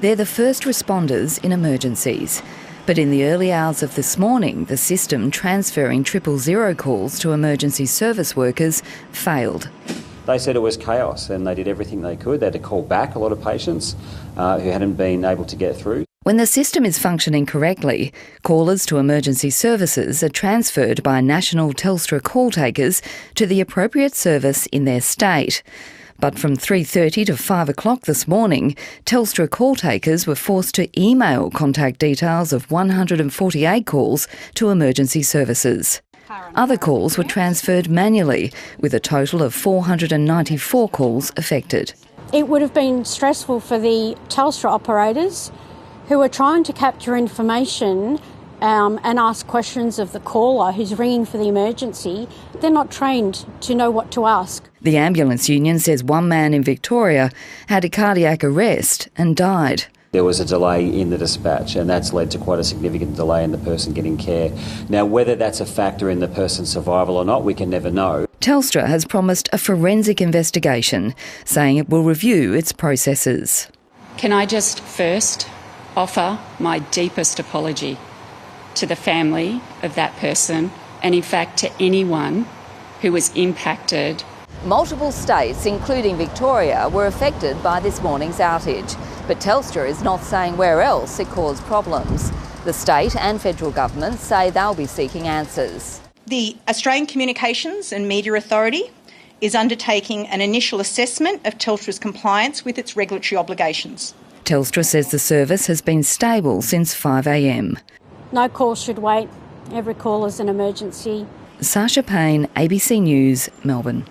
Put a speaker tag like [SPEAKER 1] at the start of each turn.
[SPEAKER 1] They're the first responders in emergencies. But in the early hours of this morning, the system transferring 000 calls to emergency service workers failed.
[SPEAKER 2] They said it was chaos and they did everything they could. They had to call back a lot of patients who hadn't been able to get through.
[SPEAKER 1] When the system is functioning correctly, callers to emergency services are transferred by national Telstra call takers to the appropriate service in their state. But from 3:30 to 5 o'clock this morning, Telstra call takers were forced to email contact details of 148 calls to emergency services. Other calls were transferred manually, with a total of 494 calls affected.
[SPEAKER 3] It would have been stressful for the Telstra operators who are trying to capture information and ask questions of the caller who's ringing for the emergency. They're not trained to know what to ask.
[SPEAKER 1] The ambulance union says one man in Victoria had a cardiac arrest and died.
[SPEAKER 2] There was a delay in the dispatch and that's led to quite a significant delay in the person getting care. Now, whether that's a factor in the person's survival or not, we can never know.
[SPEAKER 1] Telstra has promised a forensic investigation, saying it will review its processes.
[SPEAKER 4] Can I just first offer my deepest apology to the family of that person and in fact to anyone who was impacted.
[SPEAKER 1] Multiple states, including Victoria, were affected by this morning's outage, but Telstra is not saying where else it caused problems. The state and federal governments say they'll be seeking answers.
[SPEAKER 5] The Australian Communications and Media Authority is undertaking an initial assessment of Telstra's compliance with its regulatory obligations.
[SPEAKER 1] Telstra says the service has been stable since 5 a.m.
[SPEAKER 3] No call should wait. Every call is an emergency.
[SPEAKER 1] Sasha Payne, ABC News, Melbourne.